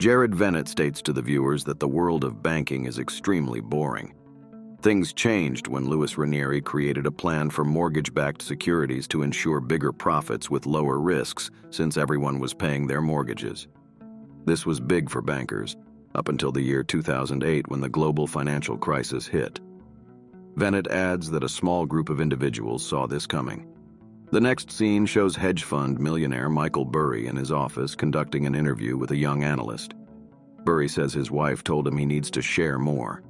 Vennett states to the viewers that the world of banking is extremely boring. Things changed when Louis Ranieri created a plan for mortgage-backed securities to ensure bigger profits with lower risks, since everyone was paying their mortgages. This was big for bankers, up until the year 2008 when the global financial crisis hit. Vennett adds that a small group of individuals saw this coming. The next scene shows hedge fund millionaire Michael Burry in his office conducting an interview with a young analyst. Burry says his wife told him he needs to share more.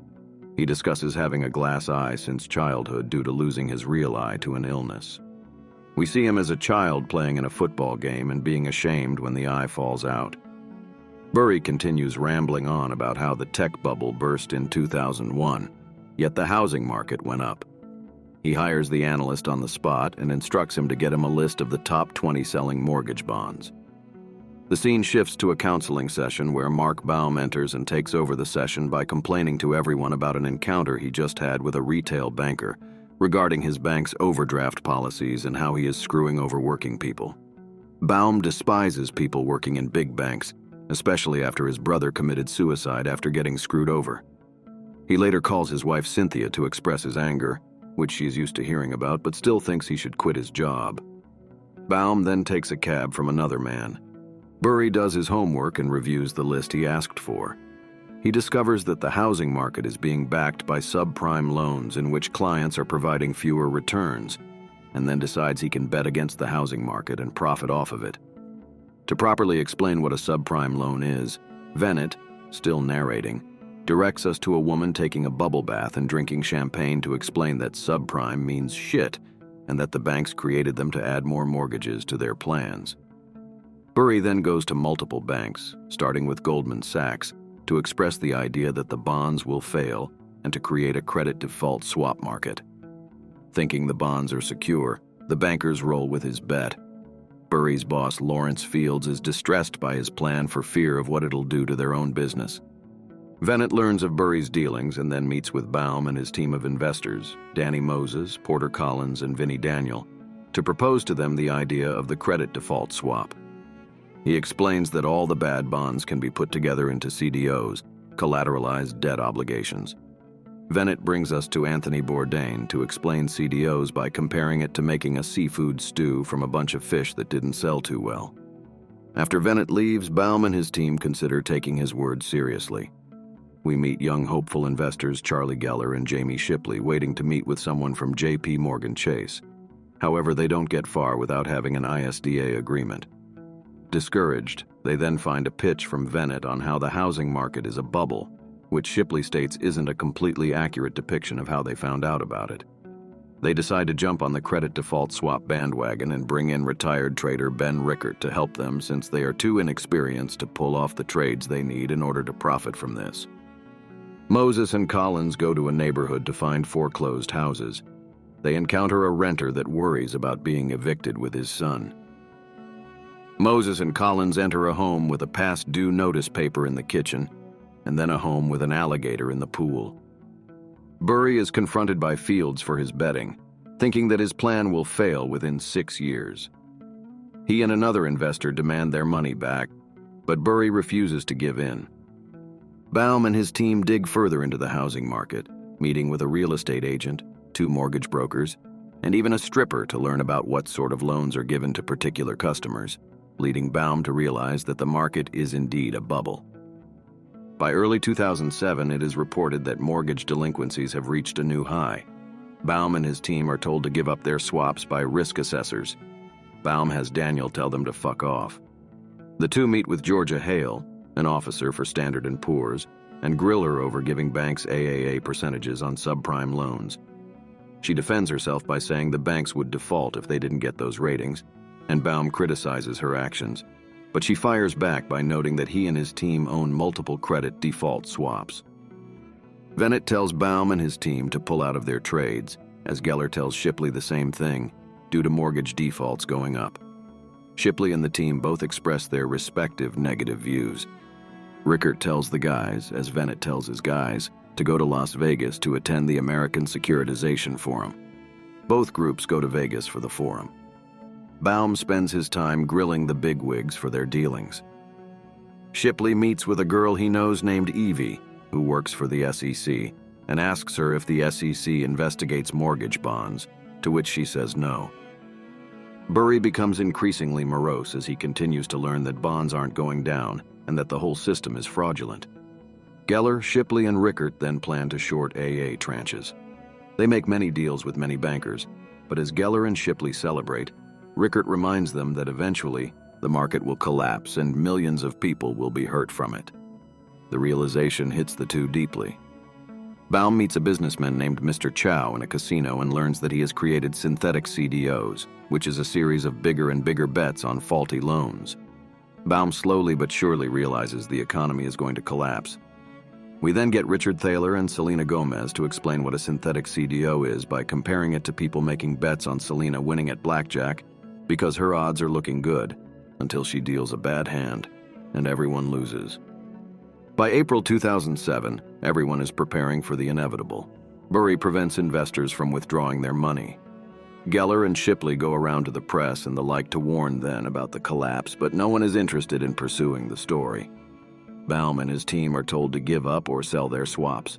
He discusses having a glass eye since childhood due to losing his real eye to an illness. We see him as a child playing in a football game and being ashamed when the eye falls out. Burry continues rambling on about how the tech bubble burst in 2001, yet the housing market went up. He hires the analyst on the spot and instructs him to get him a list of the top 20 selling mortgage bonds. The scene shifts to a counseling session where Mark Baum enters and takes over the session by complaining to everyone about an encounter he just had with a retail banker regarding his bank's overdraft policies and how he is screwing over working people. Baum despises people working in big banks, especially after his brother committed suicide after getting screwed over. He later calls his wife Cynthia to express his anger, which she is used to hearing about, but still thinks he should quit his job. Baum then takes a cab from another man. Burry does his homework and reviews the list he asked for. He discovers that the housing market is being backed by subprime loans in which clients are providing fewer returns, and then decides he can bet against the housing market and profit off of it. To properly explain what a subprime loan is, Vennett, still narrating, directs us to a woman taking a bubble bath and drinking champagne to explain that subprime means shit and that the banks created them to add more mortgages to their plans. Burry then goes to multiple banks, starting with Goldman Sachs, to express the idea that the bonds will fail and to create a credit default swap market. Thinking the bonds are secure, the bankers roll with his bet. Burry's boss, Lawrence Fields, is distressed by his plan for fear of what it'll do to their own business. Vennett learns of Burry's dealings and then meets with Baum and his team of investors, Danny Moses, Porter Collins, and Vinnie Daniel, to propose to them the idea of the credit default swap. He explains that all the bad bonds can be put together into CDOs, collateralized debt obligations. Vennett brings us to Anthony Bourdain to explain CDOs by comparing it to making a seafood stew from a bunch of fish that didn't sell too well. After Vennett leaves, Baum and his team consider taking his words seriously. We meet young hopeful investors Charlie Geller and Jamie Shipley waiting to meet with someone from JP Morgan Chase. However, they don't get far without having an ISDA agreement. Discouraged, they then find a pitch from Vennett on how the housing market is a bubble, which Shipley states isn't a completely accurate depiction of how they found out about it. They decide to jump on the credit default swap bandwagon and bring in retired trader Ben Rickert to help them since they are too inexperienced to pull off the trades they need in order to profit from this. Moses and Collins go to a neighborhood to find foreclosed houses. They encounter a renter that worries about being evicted with his son. Moses and Collins enter a home with a past due notice paper in the kitchen, and then a home with an alligator in the pool. Burry is confronted by Fields for his betting, thinking that his plan will fail within 6 years. He and another investor demand their money back, but Burry refuses to give in. Baum and his team dig further into the housing market, meeting with a real estate agent, 2 mortgage brokers, and even a stripper to learn about what sort of loans are given to particular customers, leading Baum to realize that the market is indeed a bubble. By early 2007, it is reported that mortgage delinquencies have reached a new high. Baum and his team are told to give up their swaps by risk assessors. Baum has Daniel tell them to fuck off. The two meet with Georgia Hale, an officer for Standard & Poor's, and grill her over giving banks AAA percentages on subprime loans. She defends herself by saying the banks would default if they didn't get those ratings, and Baum criticizes her actions. But she fires back by noting that he and his team own multiple credit default swaps. Vennett tells Baum and his team to pull out of their trades, as Geller tells Shipley the same thing, due to mortgage defaults going up. Shipley and the team both express their respective negative views. Rickert tells the guys, as Vennett tells his guys, to go to Las Vegas to attend the American Securitization Forum. Both groups go to Vegas for the forum. Baum spends his time grilling the bigwigs for their dealings. Shipley meets with a girl he knows named Evie, who works for the SEC, and asks her if the SEC investigates mortgage bonds, to which she says no. Burry becomes increasingly morose as he continues to learn that bonds aren't going down and that the whole system is fraudulent. Geller, Shipley, and Rickert then plan to short AA tranches. They make many deals with many bankers, but as Geller and Shipley celebrate, Rickert reminds them that eventually the market will collapse and millions of people will be hurt from it. The realization hits the two deeply. Baum meets a businessman named Mr. Chow in a casino and learns that he has created synthetic CDOs, which is a series of bigger and bigger bets on faulty loans. Baum slowly but surely realizes the economy is going to collapse. We then get Richard Thaler and Selena Gomez to explain what a synthetic CDO is by comparing it to people making bets on Selena winning at blackjack because her odds are looking good until she deals a bad hand and everyone loses. By April 2007, everyone is preparing for the inevitable. Burry prevents investors from withdrawing their money. Geller and Shipley go around to the press and the like to warn then about the collapse, but no one is interested in pursuing the story. Baum and his team are told to give up or sell their swaps.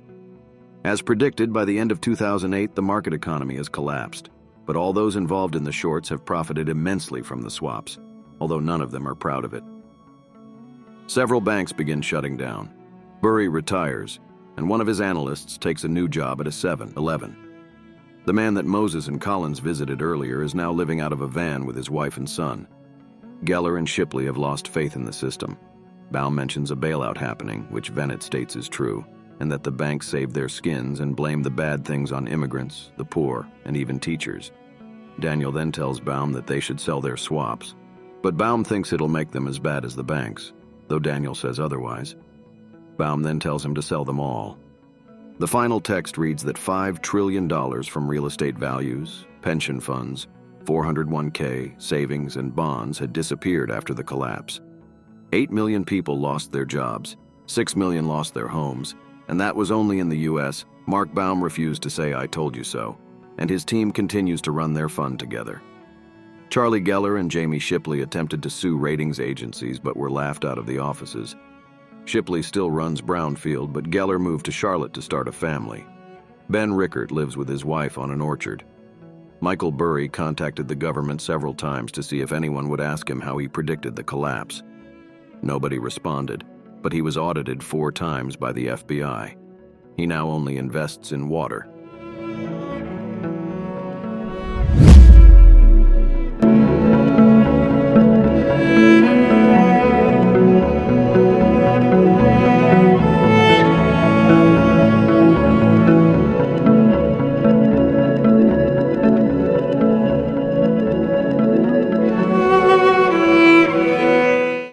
As predicted, by the end of 2008, the market economy has collapsed, but all those involved in the shorts have profited immensely from the swaps, although none of them are proud of it. Several banks begin shutting down. Burry retires, and one of his analysts takes a new job at a 7-Eleven. The man that Moses and Collins visited earlier is now living out of a van with his wife and son. Geller and Shipley have lost faith in the system. Baum mentions a bailout happening, which Vennett states is true, and that the banks saved their skins and blame the bad things on immigrants, the poor, and even teachers. Daniel then tells Baum that they should sell their swaps, but Baum thinks it'll make them as bad as the banks, though Daniel says otherwise. Baum then tells him to sell them all. The final text reads that $5 trillion from real estate values, pension funds, 401k, savings, and bonds had disappeared after the collapse. 8 million people lost their jobs, 6 million lost their homes, and that was only in the US. Mark Baum refused to say "I told you so," and his team continues to run their fund together. Charlie Geller and Jamie Shipley attempted to sue ratings agencies but were laughed out of the offices. Shipley still runs Brownfield, but Geller moved to Charlotte to start a family. Ben Rickert lives with his wife on an orchard. Michael Burry contacted the government several times to see if anyone would ask him how he predicted the collapse. Nobody responded, but he was audited 4 times by the FBI. He now only invests in water.